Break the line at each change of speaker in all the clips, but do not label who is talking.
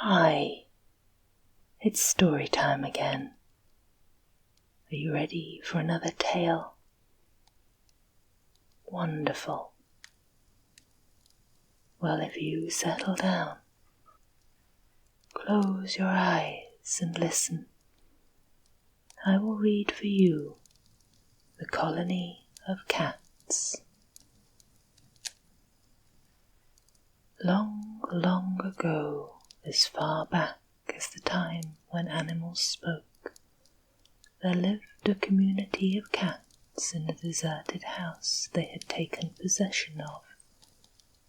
Hi, it's story time again. Are you ready for another tale? Wonderful. Well, if you settle down, close your eyes and listen. I will read for you The Colony of Cats. Long, long ago, as far back as the time when animals spoke, there lived a community of cats in a deserted house they had taken possession of,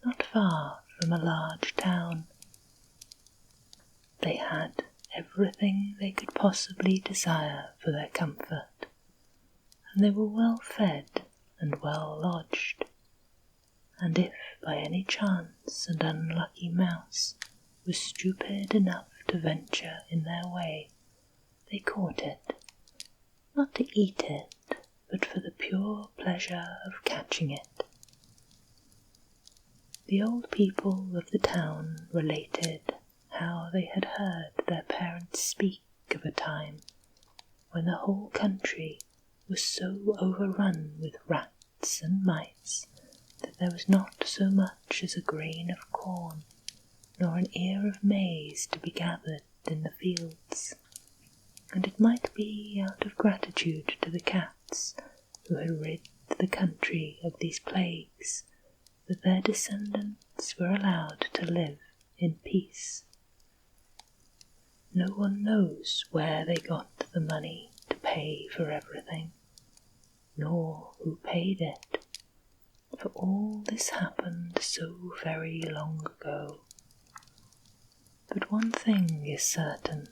not far from a large town. They had everything they could possibly desire for their comfort, and they were well fed and well lodged. And if by any chance an unlucky mouse was stupid enough to venture in their way, they caught it, not to eat it, but for the pure pleasure of catching it. The old people of the town related how they had heard their parents speak of a time when the whole country was so overrun with rats and mice that there was not so much as a grain of corn nor an ear of maize to be gathered in the fields, and it might be out of gratitude to the cats who had rid the country of these plagues that their descendants were allowed to live in peace. No one knows where they got the money to pay for everything, nor who paid it, for all this happened so very long ago. But one thing is certain,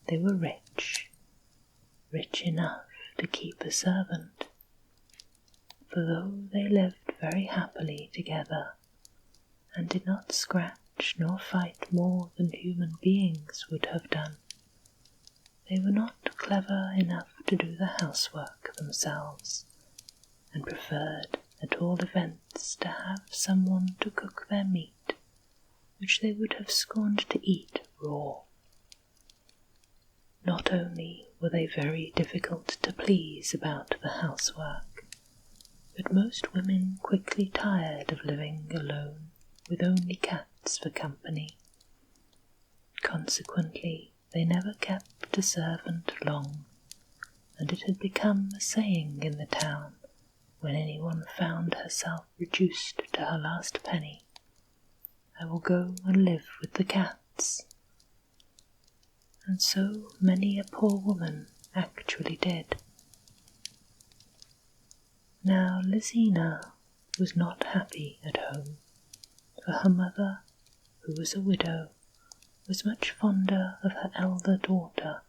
they were rich enough to keep a servant, for though they lived very happily together, and did not scratch nor fight more than human beings would have done, they were not clever enough to do the housework themselves, and preferred at all events to have someone to cook their meat, which they would have scorned to eat raw. Not only were they very difficult to please about the housework, but most women quickly tired of living alone with only cats for company. Consequently, they never kept a servant long, and it had become a saying in the town, when anyone found herself reduced to her last penny, "I will go and live with the cats." And so many a poor woman actually did. Now Lizena was not happy at home, for her mother, who was a widow, was much fonder of her elder daughter,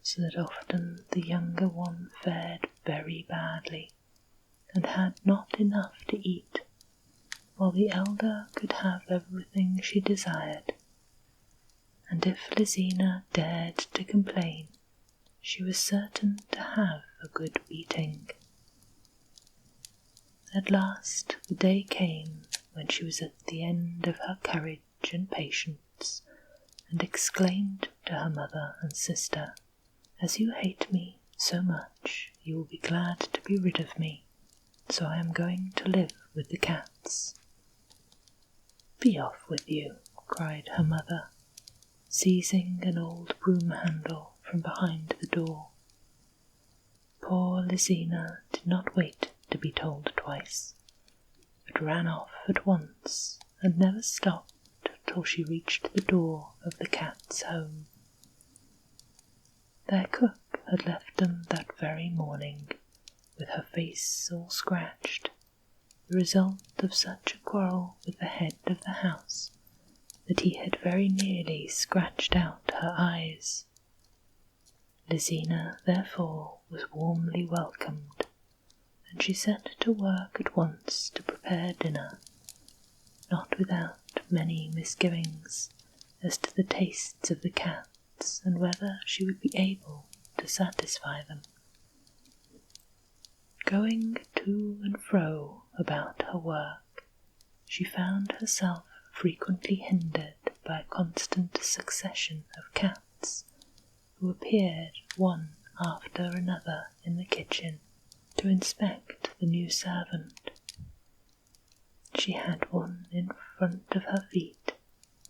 so that often the younger one fared very badly, and had not enough to eat, while the elder could have everything she desired. And if Lizena dared to complain, she was certain to have a good beating. At last the day came when she was at the end of her courage and patience, and exclaimed to her mother and sister, "As you hate me so much, you will be glad to be rid of me, so I am going to live with the cats." "Be off with you," cried her mother, seizing an old broom handle from behind the door. Poor Lizena did not wait to be told twice, but ran off at once and never stopped till she reached the door of the cat's home. Their cook had left them that very morning, with her face all scratched, the result of such a quarrel with the head of the house that he had very nearly scratched out her eyes. Lizena, therefore, was warmly welcomed, and she set to work at once to prepare dinner, not without many misgivings as to the tastes of the cats and whether she would be able to satisfy them. Going to and fro about her work, she found herself frequently hindered by a constant succession of cats, who appeared one after another in the kitchen to inspect the new servant. She had one in front of her feet,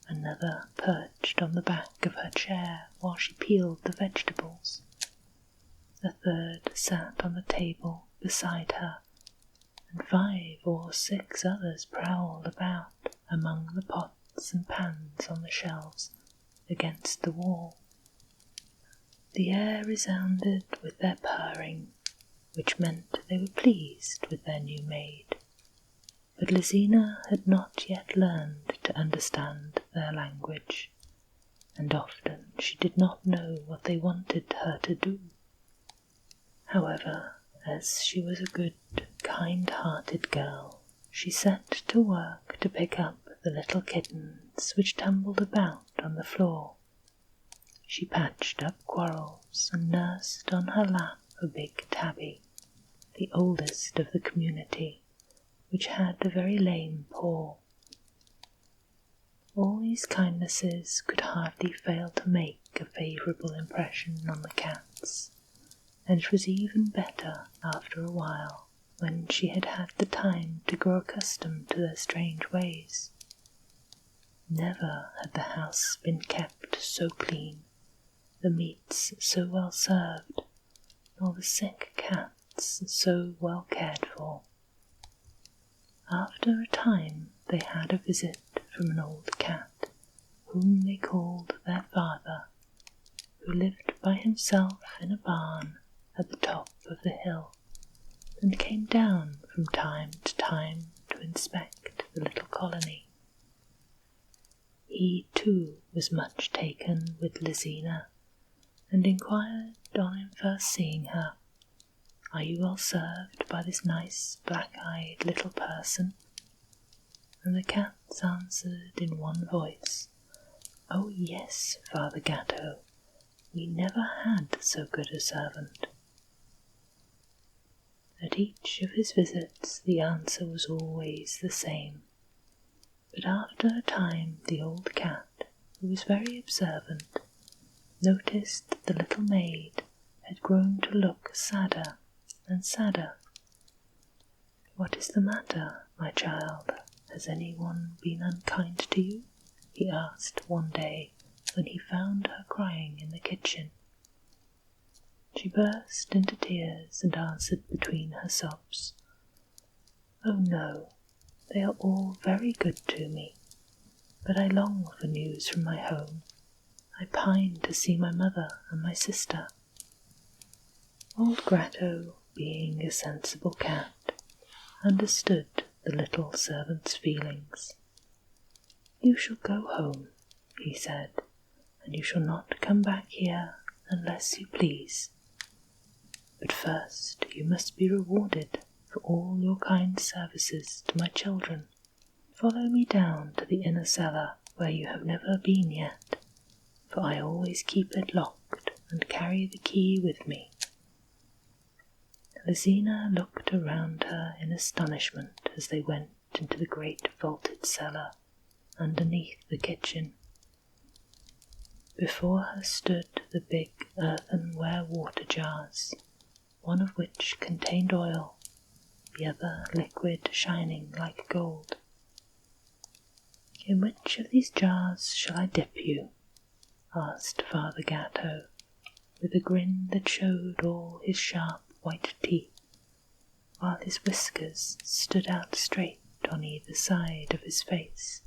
another perched on the back of her chair while she peeled the vegetables. A third sat on the table beside her, and 5 or 6 others prowled about among the pots and pans on the shelves against the wall. The air resounded with their purring, which meant they were pleased with their new maid. But Lizena had not yet learned to understand their language, and often she did not know what they wanted her to do. However, as she was a good, kind-hearted girl, she set to work to pick up the little kittens which tumbled about on the floor. She patched up quarrels and nursed on her lap a big tabby, the oldest of the community, which had a very lame paw. All these kindnesses could hardly fail to make a favourable impression on the cats, and it was even better after a while, when she had had the time to grow accustomed to their strange ways. Never had the house been kept so clean, the meats so well served, nor the sick cats so well cared for. After a time they had a visit from an old cat, whom they called their father, who lived by himself in a barn at the top of the hill, and came down from time to time to inspect the little colony. He too was much taken with Lizena, and inquired on him first seeing her, "Are you well served by this nice black-eyed little person?" And the cats answered in one voice, "Oh yes, Father Gatto, we never had so good a servant." At each of his visits the answer was always the same, but after a time the old cat, who was very observant, noticed that the little maid had grown to look sadder and sadder. "What is the matter, my child? Has anyone been unkind to you?" he asked one day when he found her crying in the kitchen. She burst into tears and answered between her sobs, "Oh no, they are all very good to me, but I long for news from my home. I pine to see my mother and my sister." Old Gratto, being a sensible cat, understood the little servant's feelings. "You shall go home," he said, "and you shall not come back here unless you please. But first you must be rewarded for all your kind services to my children. Follow me down to the inner cellar where you have never been yet, for I always keep it locked and carry the key with me." Lizena looked around her in astonishment as they went into the great vaulted cellar underneath the kitchen. Before her stood the big earthenware water jars, one of which contained oil, the other liquid shining like gold. "In which of these jars shall I dip you?" asked Father Gatto, with a grin that showed all his sharp white teeth, while his whiskers stood out straight on either side of his face.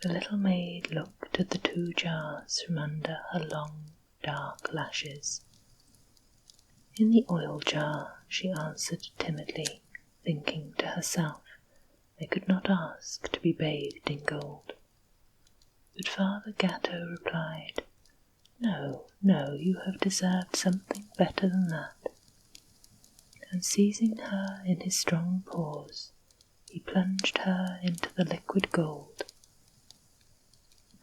The little maid looked at the 2 jars from under her long, dark lashes. "In the oil jar," she answered timidly, thinking to herself they could not ask to be bathed in gold. But Father Gatto replied, "No, no, you have deserved something better than that." And seizing her in his strong paws, he plunged her into the liquid gold.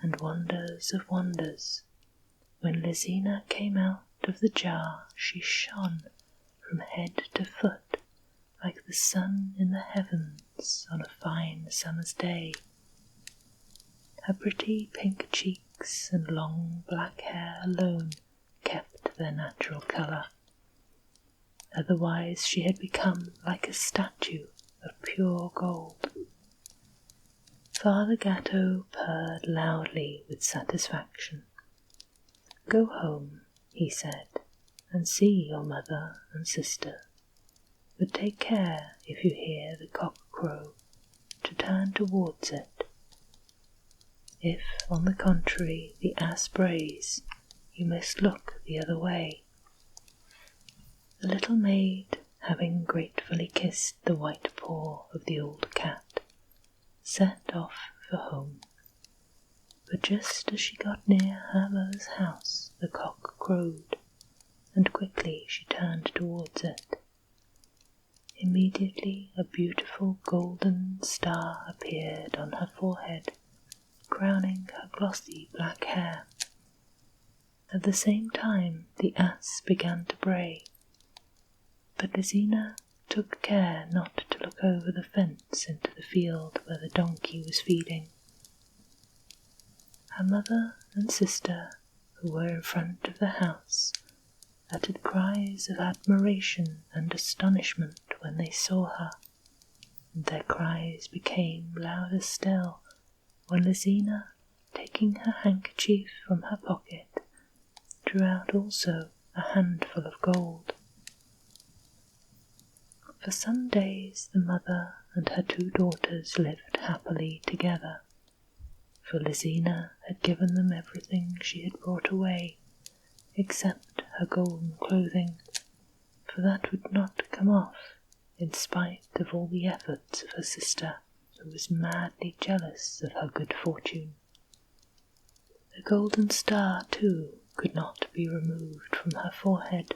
And wonders of wonders, when Lizena came out of the jar, she shone from head to foot like the sun in the heavens on a fine summer's day. Her pretty pink cheeks and long black hair alone kept their natural colour. Otherwise she had become like a statue of pure gold. Father Gatto purred loudly with satisfaction. "Go home," he said, "and see your mother and sister. But take care, if you hear the cock crow, to turn towards it. If, on the contrary, the ass brays, you must look the other way." The little maid, having gratefully kissed the white paw of the old cat, set off for home. But just as she got near her mother's house, the cock crowed, and quickly she turned towards it. Immediately a beautiful golden star appeared on her forehead, crowning her glossy black hair. At the same time the ass began to bray, but Lizena took care not to look over the fence into the field where the donkey was feeding. Her mother and sister, who were in front of the house, uttered cries of admiration and astonishment when they saw her, and their cries became louder still when Lizena, taking her handkerchief from her pocket, drew out also a handful of gold. For some days the mother and her 2 daughters lived happily together, for Lizena had given them everything she had brought away, except her golden clothing, for that would not come off, in spite of all the efforts of her sister, who was madly jealous of her good fortune. The golden star, too, could not be removed from her forehead,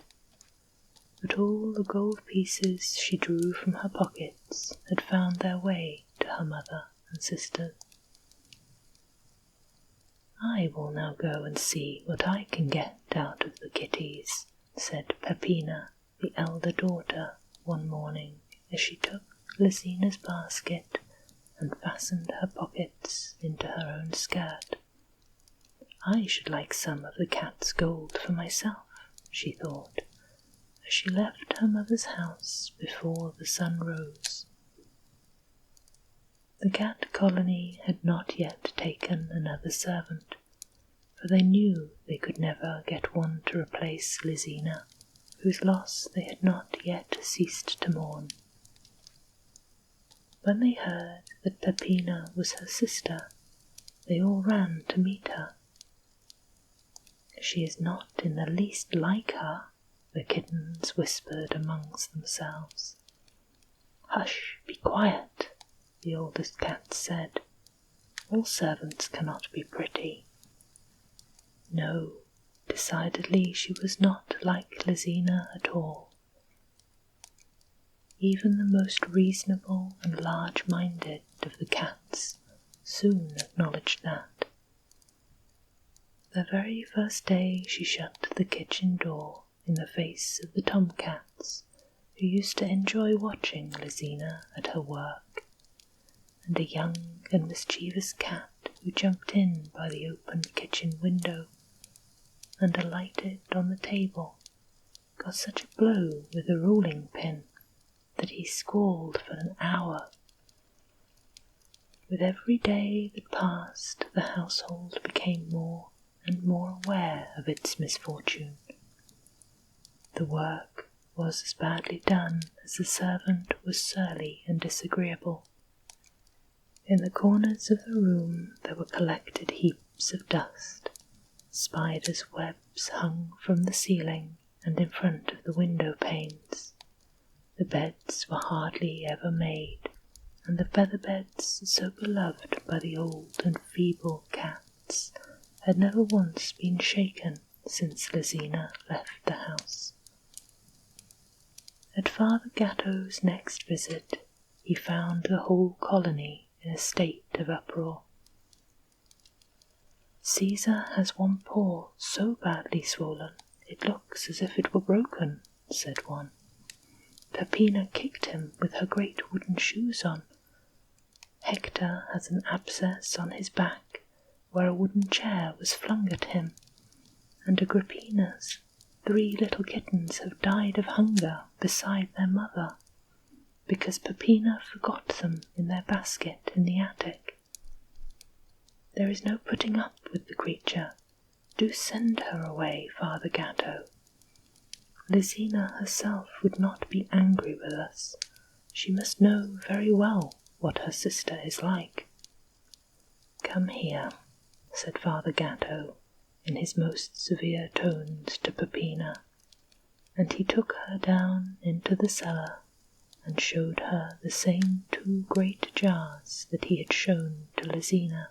but all the gold pieces she drew from her pockets had found their way to her mother and sisters. "I will now go and see what I can get out of the kitties," said Papina, the elder daughter, one morning as she took Lizena's basket and fastened her pockets into her own skirt. "I should like some of the cat's gold for myself," she thought, as she left her mother's house before the sun rose. The cat colony had not yet taken another servant, for they knew they could never get one to replace Lizena, whose loss they had not yet ceased to mourn. When they heard that Papina was her sister, they all ran to meet her. "She is not in the least like her," the kittens whispered amongst themselves. "Hush, be quiet," the oldest cat said. "All servants cannot be pretty." No, decidedly she was not like Lizena at all. Even the most reasonable and large-minded of the cats soon acknowledged that. The very first day she shut the kitchen door in the face of the tomcats, who used to enjoy watching Lizena at her work, and a young and mischievous cat who jumped in by the open kitchen window and alighted on the table, got such a blow with a rolling pin that he squalled for an hour. With every day that passed, the household became more and more aware of its misfortune. The work was as badly done as the servant was surly and disagreeable. In the corners of the room there were collected heaps of dust. Spiders' webs hung from the ceiling and in front of the window panes. The beds were hardly ever made, and the feather beds, so beloved by the old and feeble cats, had never once been shaken since Lizena left the house. At Father Gatto's next visit, he found the whole colony in a state of uproar. "Caesar has one paw so badly swollen it looks as if it were broken," said one. "Papina kicked him with her great wooden shoes on. Hector has an abscess on his back, where a wooden chair was flung at him, and Agrippina's 3 little kittens have died of hunger beside their mother, because Papina forgot them in their basket in the attic. There is no putting up with the creature. Do send her away, Father Gatto. Lizena herself would not be angry with us. She must know very well what her sister is like. Come here, said Father Gatto in his most severe tones to Papina, and he took her down into the cellar and showed her the same 2 great jars that he had shown to Lizena.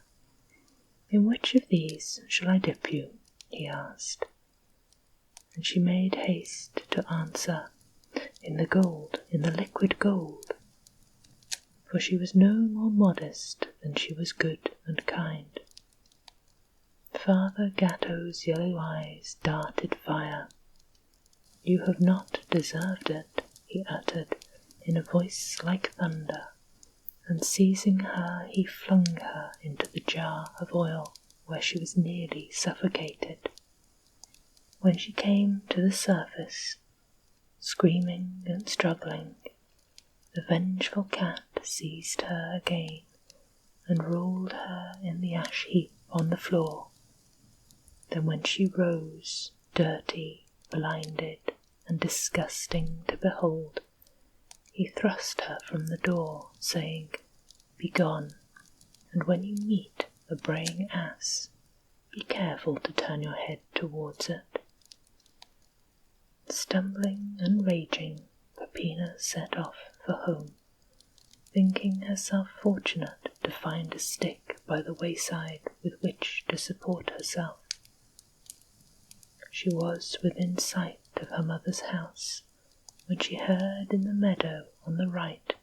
In which of these shall I dip you? He asked. And she made haste to answer, in the gold, in the liquid gold, for she was no more modest than she was good and kind. Father Gatto's yellow eyes darted fire. You have not deserved it, he uttered, in a voice like thunder, and seizing her he flung her into the jar of oil, where she was nearly suffocated. When she came to the surface, screaming and struggling, the vengeful cat seized her again and rolled her in the ash heap on the floor. Then when she rose, dirty, blinded, and disgusting to behold, he thrust her from the door, saying, Begone, and when you meet a braying ass, be careful to turn your head towards it. Stumbling and raging, Papina set off for home, thinking herself fortunate to find a stick by the wayside with which to support herself. She was within sight of her mother's house when she heard in the meadow on the right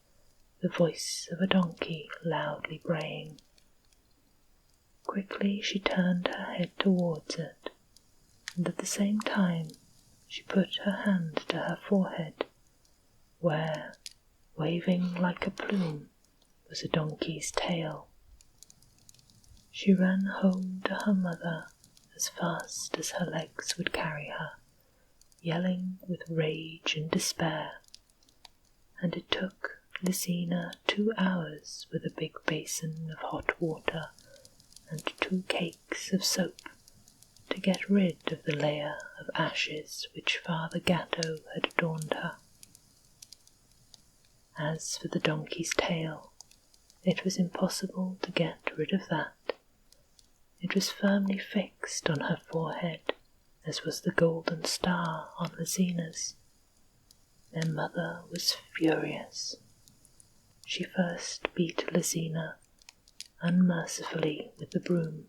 the voice of a donkey loudly braying. Quickly she turned her head towards it, and at the same time she put her hand to her forehead, where, waving like a plume, was a donkey's tail. She ran home to her mother as fast as her legs would carry her, yelling with rage and despair, and it took Lizena 2 hours with a big basin of hot water and 2 cakes of soap to get rid of the layer of ashes which Father Gatto had adorned her. As for the donkey's tail, it was impossible to get rid of that. It was firmly fixed on her forehead, as was the golden star on Lizena's. Their mother was furious. She first beat Lizena unmercifully with the broom.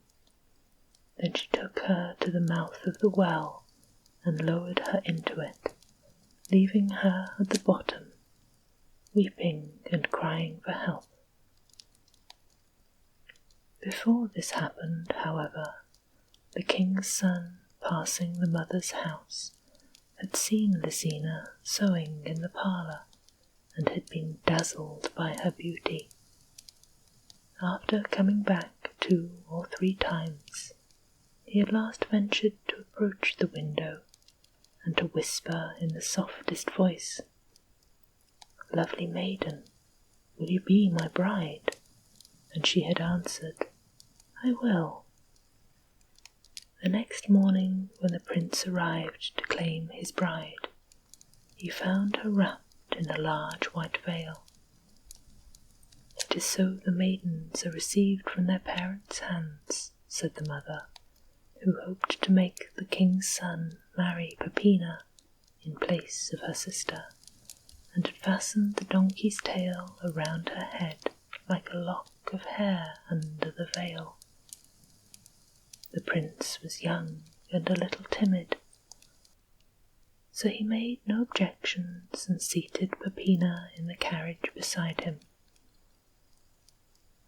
Then she took her to the mouth of the well and lowered her into it, leaving her at the bottom, weeping and crying for help. Before this happened, however, the king's son, passing the mother's house, had seen Lizena sewing in the parlour, and had been dazzled by her beauty. After coming back 2 or 3 times, he at last ventured to approach the window and to whisper in the softest voice, Lovely maiden, will you be my bride? And she had answered, I will. The next morning, when the prince arrived to claim his bride, he found her wrapped in a large white veil. It is so the maidens are received from their parents' hands, said the mother, who hoped to make the king's son marry Papina in place of her sister, and had fastened the donkey's tail around her head like a lock of hair under the veil. The prince was young and a little timid, so he made no objections and seated Papina in the carriage beside him.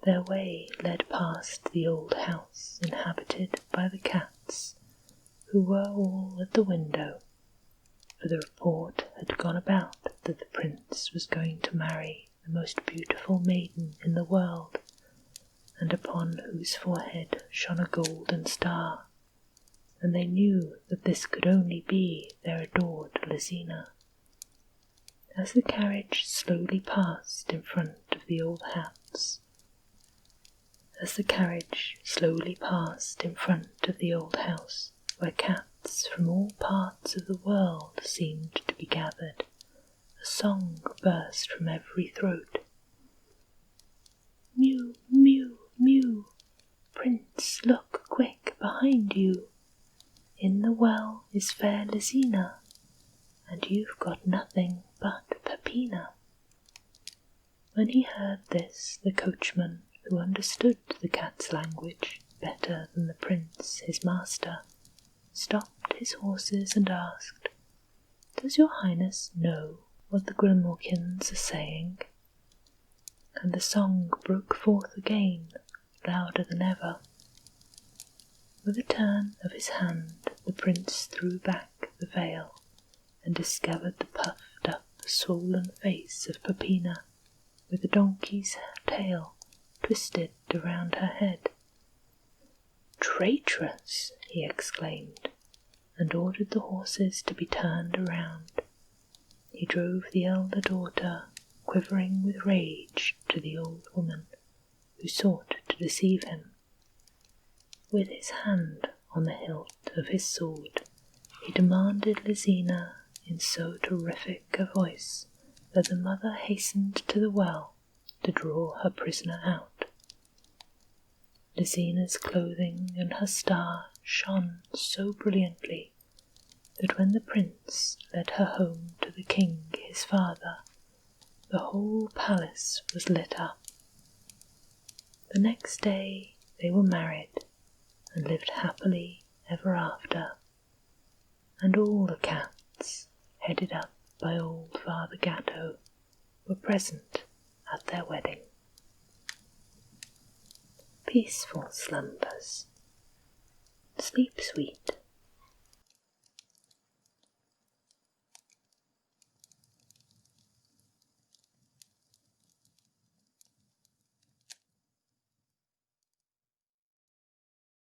Their way led past the old house inhabited by the cats, who were all at the window, for the report had gone about that the prince was going to marry the most beautiful maiden in the world, and upon whose forehead shone a golden star, and they knew that this could only be their adored Lizena. As the carriage slowly passed in front of the old house, where cats from all parts of the world seemed to be gathered, a song burst from every throat. Mew, mew, mew, Prince, look quick behind you. In the well is fair Lizena, and you've got nothing but Papina. When he heard this, the coachman, who understood the cat's language better than the prince his master, stopped his horses and asked, "Does your highness know what the grimalkins are saying?" And the song broke forth again, louder than ever. With a turn of his hand, the prince threw back the veil and discovered the puffed-up, swollen face of Papina, with the donkey's tail twisted around her head. "Traitress!" he exclaimed, and ordered the horses to be turned around. He drove the elder daughter, quivering with rage, to the old woman, who sought to deceive him. With his hand on the hilt of his sword, he demanded Lizena in so terrific a voice that the mother hastened to the well to draw her prisoner out. Lizena's clothing and her star shone so brilliantly that when the prince led her home to the king his father, the whole palace was lit up. The next day they were married and lived happily ever after, and all the cats, headed up by old Father Gatto, were present at their wedding. Peaceful slumbers. Sleep sweet.